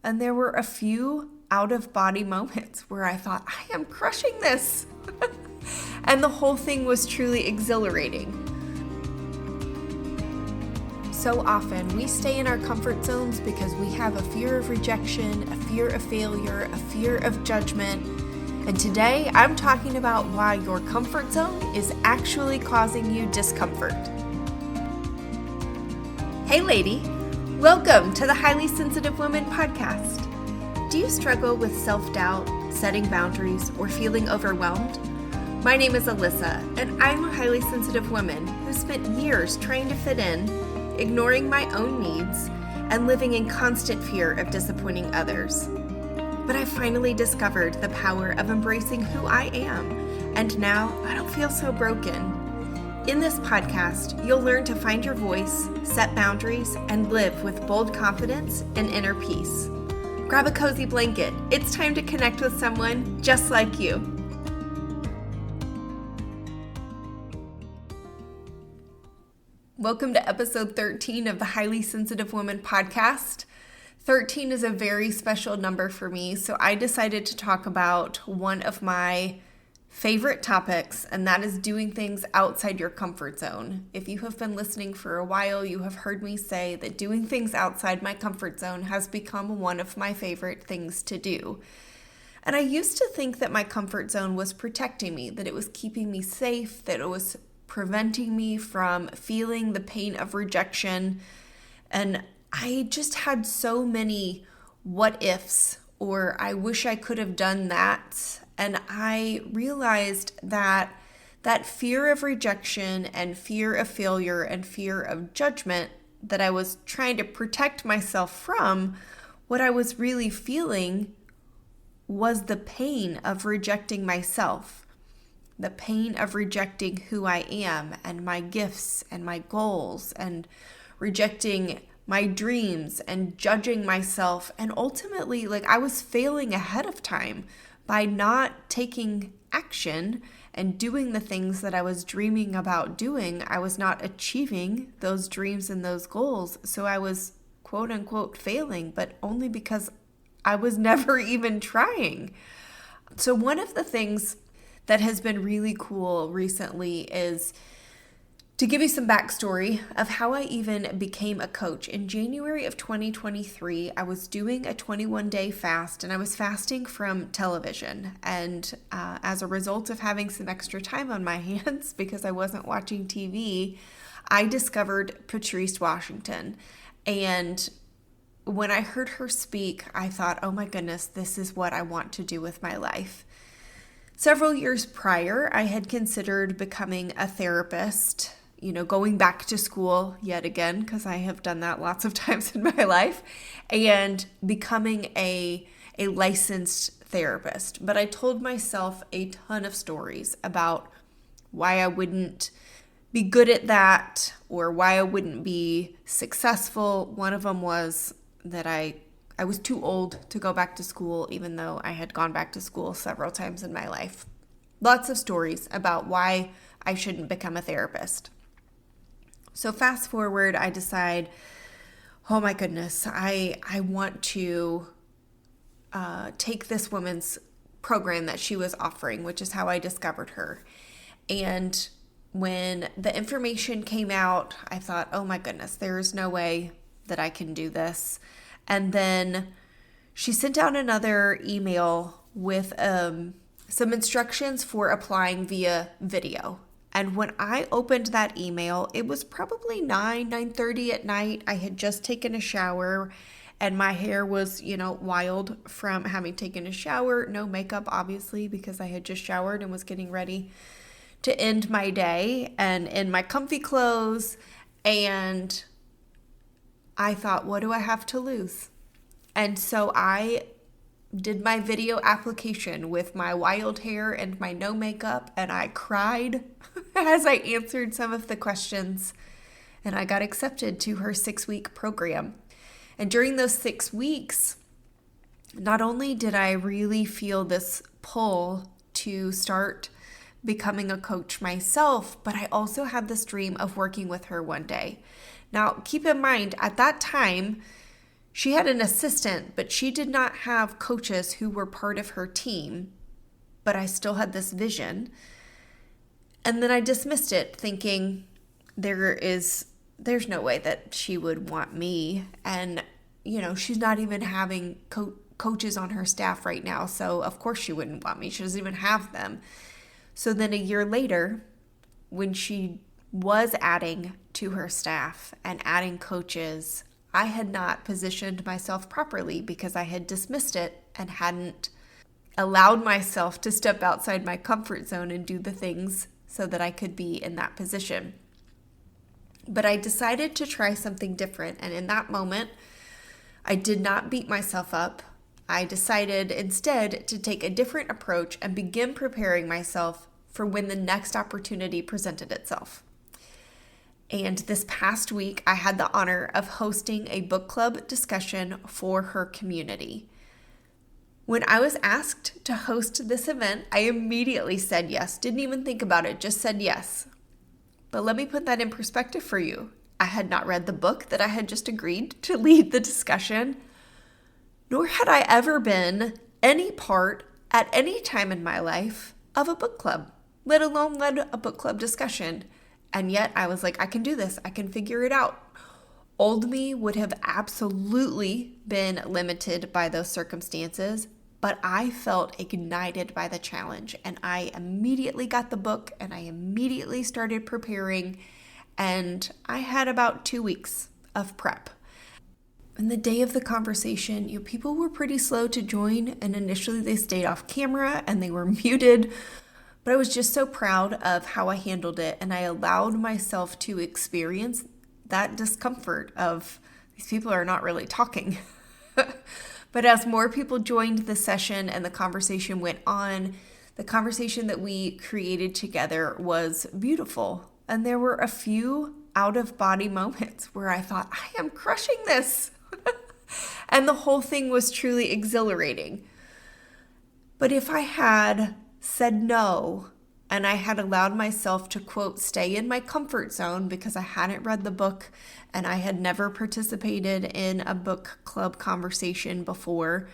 And there were a few out-of-body moments where I thought, I am crushing this. And the whole thing was truly exhilarating. So often we stay in our comfort zones because we have a fear of rejection, a fear of failure, a fear of judgment. And today I'm talking about why your comfort zone is actually causing you discomfort. Hey lady, welcome to the Highly Sensitive Woman podcast. Do you struggle with self-doubt, setting boundaries, or feeling overwhelmed? My name is Alyssa, and I'm a highly sensitive woman who spent years trying to fit in, ignoring my own needs, and living in constant fear of disappointing others. But I finally discovered the power of embracing who I am, and now I don't feel so broken. In this podcast, you'll learn to find your voice, set boundaries, and live with bold confidence and inner peace. Grab a cozy blanket. It's time to connect with someone just like you. Welcome to episode 13 of the Highly Sensitive Woman podcast. 13 is a very special number for me, so I decided to talk about one of my favorite topics, and that is doing things outside your comfort zone. If you have been listening for a while, you have heard me say that doing things outside my comfort zone has become one of my favorite things to do. And I used to think that my comfort zone was protecting me, that it was keeping me safe, that it was preventing me from feeling the pain of rejection. And I just had so many what ifs, or I wish I could have done that. And I realized that that fear of rejection and fear of failure and fear of judgment that I was trying to protect myself from, what I was really feeling was the pain of rejecting myself. The pain of rejecting who I am and my gifts and my goals, and rejecting my dreams and judging myself. And ultimately, I was failing ahead of time by not taking action and doing the things that I was dreaming about doing. I was not achieving those dreams and those goals. So I was quote unquote failing, but only because I was never even trying. So one of the things that has been really cool recently is to give you some backstory of how I even became a coach. In January of 2023, I was doing a 21-day fast, and I was fasting from television. And as a result of having some extra time on my hands because I wasn't watching TV, I discovered Patrice Washington. And when I heard her speak, I thought, oh my goodness, this is what I want to do with my life. Several years prior, I had considered becoming a therapist, going back to school yet again, because I have done that lots of times in my life, and becoming a licensed therapist. But I told myself a ton of stories about why I wouldn't be good at that or why I wouldn't be successful. One of them was that I was too old to go back to school, even though I had gone back to school several times in my life. Lots of stories about why I shouldn't become a therapist. So fast forward, I decide, oh my goodness, I want to take this woman's program that she was offering, which is how I discovered her. And when the information came out, I thought, oh my goodness, there's no way that I can do this. And then she sent out another email with some instructions for applying via video. And when I opened that email, it was probably 9:30 at night. I had just taken a shower, and my hair was, wild from having taken a shower. No makeup, obviously, because I had just showered and was getting ready to end my day, and in my comfy clothes. And I thought, what do I have to lose? And so I did my video application with my wild hair and my no makeup, and I cried as I answered some of the questions, and I got accepted to her 6-week program. And during those 6 weeks, not only did I really feel this pull to start becoming a coach myself, but I also had this dream of working with her one day. Now, keep in mind, at that time, She had an assistant, but she did not have coaches who were part of her team. But I still had this vision. And then I dismissed it, thinking there's no way that she would want me. And, she's not even having coaches on her staff right now. So of course she wouldn't want me. She doesn't even have them. So then a year later, when she was adding to her staff and adding coaches, I had not positioned myself properly because I had dismissed it and hadn't allowed myself to step outside my comfort zone and do the things so that I could be in that position. But I decided to try something different. And in that moment, I did not beat myself up. I decided instead to take a different approach and begin preparing myself for when the next opportunity presented itself. And this past week, I had the honor of hosting a book club discussion for her community. When I was asked to host this event, I immediately said yes. Didn't even think about it, just said yes. But let me put that in perspective for you. I had not read the book that I had just agreed to lead the discussion, nor had I ever been any part at any time in my life of a book club, let alone led a book club discussion. And yet I was like, I can do this. I can figure it out. Old me would have absolutely been limited by those circumstances, but I felt ignited by the challenge, and I immediately got the book and I immediately started preparing, and I had about 2 weeks of prep. And the day of the conversation, people were pretty slow to join, and initially they stayed off camera and they were muted, but I was just so proud of how I handled it, and I allowed myself to experience that discomfort of these people are not really talking. But as more people joined the session and the conversation went on, the conversation that we created together was beautiful. And there were a few out-of-body moments where I thought, I am crushing this. And the whole thing was truly exhilarating. But if I had said no, and I had allowed myself to, quote, stay in my comfort zone because I hadn't read the book and I had never participated in a book club conversation before,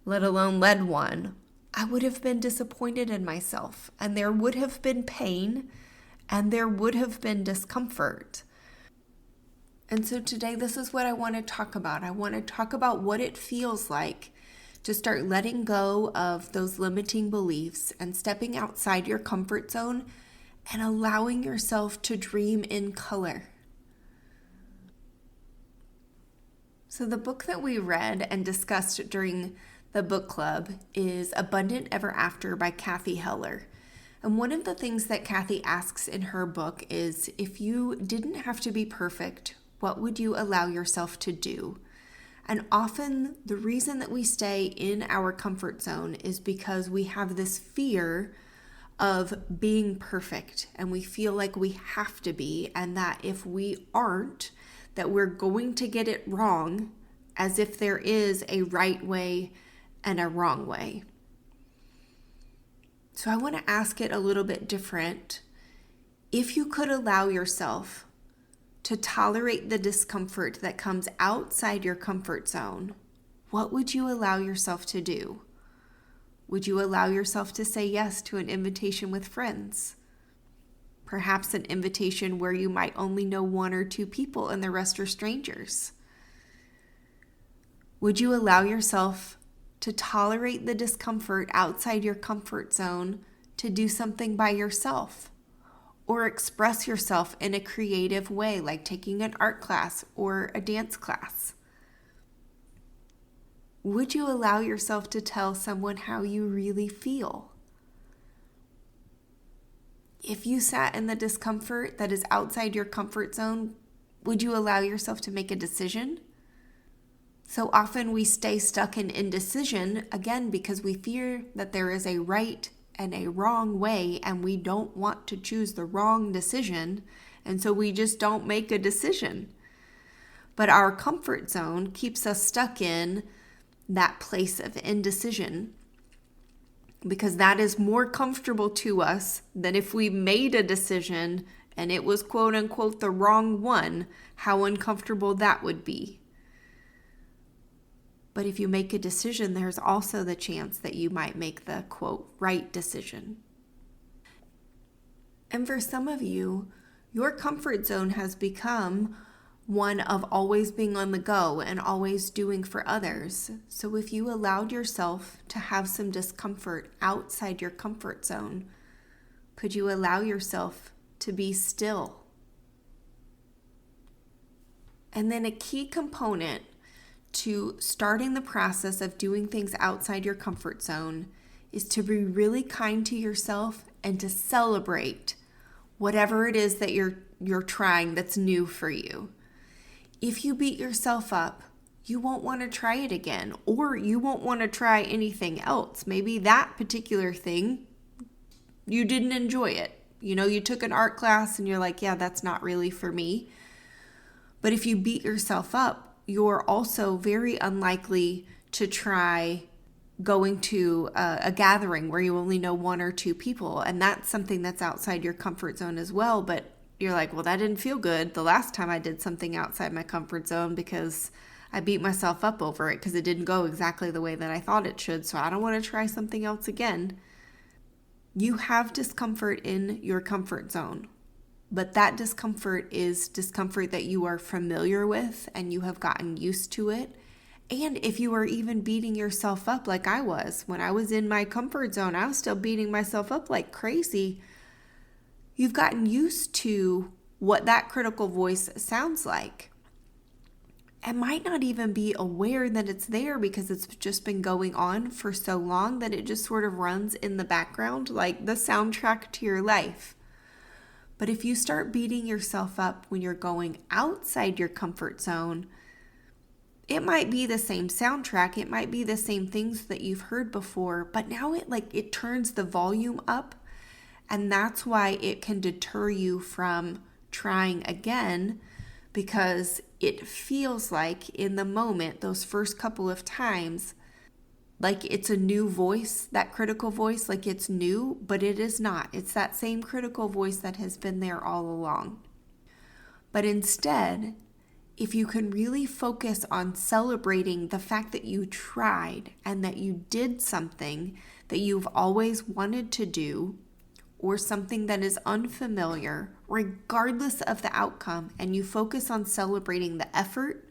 let alone led one, I would have been disappointed in myself, and there would have been pain and there would have been discomfort. And so today, this is what I want to talk about. I want to talk about what it feels like to start letting go of those limiting beliefs and stepping outside your comfort zone and allowing yourself to dream in color. So the book that we read and discussed during the book club is Abundant Ever After by Kathy Heller. And one of the things that Kathy asks in her book is, if you didn't have to be perfect, what would you allow yourself to do? And often the reason that we stay in our comfort zone is because we have this fear of being perfect, and we feel like we have to be, and that if we aren't, that we're going to get it wrong, as if there is a right way and a wrong way. So I want to ask it a little bit different. If you could allow yourself to tolerate the discomfort that comes outside your comfort zone, what would you allow yourself to do? Would you allow yourself to say yes to an invitation with friends? Perhaps an invitation where you might only know 1 or 2 people and the rest are strangers. Would you allow yourself to tolerate the discomfort outside your comfort zone to do something by yourself? Or express yourself in a creative way, like taking an art class or a dance class? Would you allow yourself to tell someone how you really feel? If you sat in the discomfort that is outside your comfort zone, would you allow yourself to make a decision? So often we stay stuck in indecision, again, because we fear that there is a right and a wrong way, and we don't want to choose the wrong decision, and so we just don't make a decision. But our comfort zone keeps us stuck in that place of indecision, because that is more comfortable to us than if we made a decision and it was quote unquote the wrong one, how uncomfortable that would be. But if you make a decision, there's also the chance that you might make the, quote, right decision. And for some of you, your comfort zone has become one of always being on the go and always doing for others. So if you allowed yourself to have some discomfort outside your comfort zone, could you allow yourself to be still? And then a key component to starting the process of doing things outside your comfort zone is to be really kind to yourself and to celebrate whatever it is that you're trying that's new for you. If you beat yourself up, you won't want to try it again, or you won't want to try anything else. Maybe that particular thing, you didn't enjoy it. You took an art class and you're like, yeah, that's not really for me. But if you beat yourself up, you're also very unlikely to try going to a gathering where you only know one or two people. And that's something that's outside your comfort zone as well. But you're like, well, that didn't feel good the last time I did something outside my comfort zone because I beat myself up over it because it didn't go exactly the way that I thought it should. So I don't want to try something else again. You have discomfort in your comfort zone. But that discomfort is discomfort that you are familiar with and you have gotten used to it. And if you are even beating yourself up like I was, when I was in my comfort zone, I was still beating myself up like crazy. You've gotten used to what that critical voice sounds like. And might not even be aware that it's there because it's just been going on for so long that it just sort of runs in the background like the soundtrack to your life. But if you start beating yourself up when you're going outside your comfort zone, it might be the same soundtrack, it might be the same things that you've heard before, but now it turns the volume up, and that's why it can deter you from trying again, because it feels like in the moment, those first couple of times, like it's a new voice, that critical voice, like it's new, but it is not. It's that same critical voice that has been there all along. But instead, if you can really focus on celebrating the fact that you tried and that you did something that you've always wanted to do, or something that is unfamiliar, regardless of the outcome, and you focus on celebrating the effort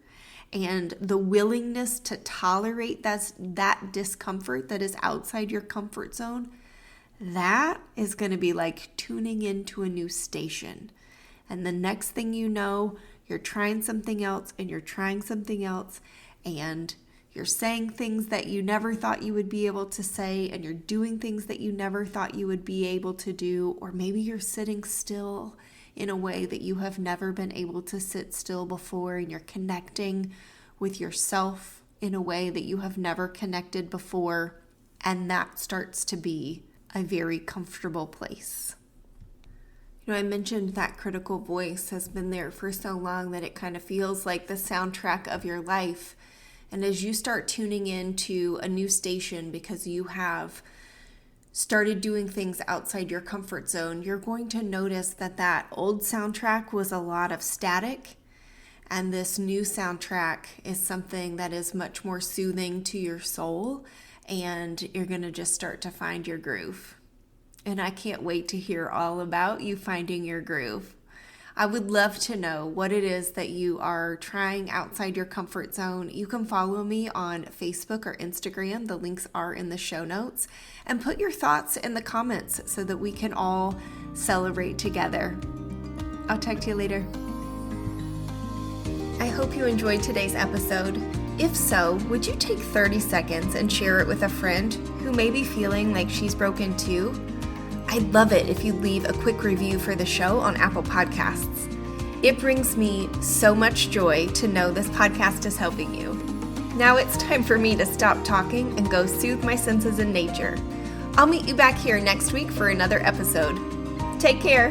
and the willingness to tolerate that discomfort that is outside your comfort zone, that is going to be like tuning into a new station. And the next thing you know, you're trying something else and you're trying something else and you're saying things that you never thought you would be able to say, and you're doing things that you never thought you would be able to do, or maybe you're sitting still in a way that you have never been able to sit still before, and you're connecting with yourself in a way that you have never connected before, and that starts to be a very comfortable place. I mentioned that critical voice has been there for so long that it kind of feels like the soundtrack of your life. And as you start tuning into a new station because you have started doing things outside your comfort zone, you're going to notice that that old soundtrack was a lot of static, and this new soundtrack is something that is much more soothing to your soul, and you're going to just start to find your groove. And I can't wait to hear all about you finding your groove. I would love to know what it is that you are trying outside your comfort zone. You can follow me on Facebook or Instagram. The links are in the show notes. And put your thoughts in the comments so that we can all celebrate together. I'll talk to you later. I hope you enjoyed today's episode. If so, would you take 30 seconds and share it with a friend who may be feeling like she's broken too? I'd love it if you'd leave a quick review for the show on Apple Podcasts. It brings me so much joy to know this podcast is helping you. Now it's time for me to stop talking and go soothe my senses in nature. I'll meet you back here next week for another episode. Take care.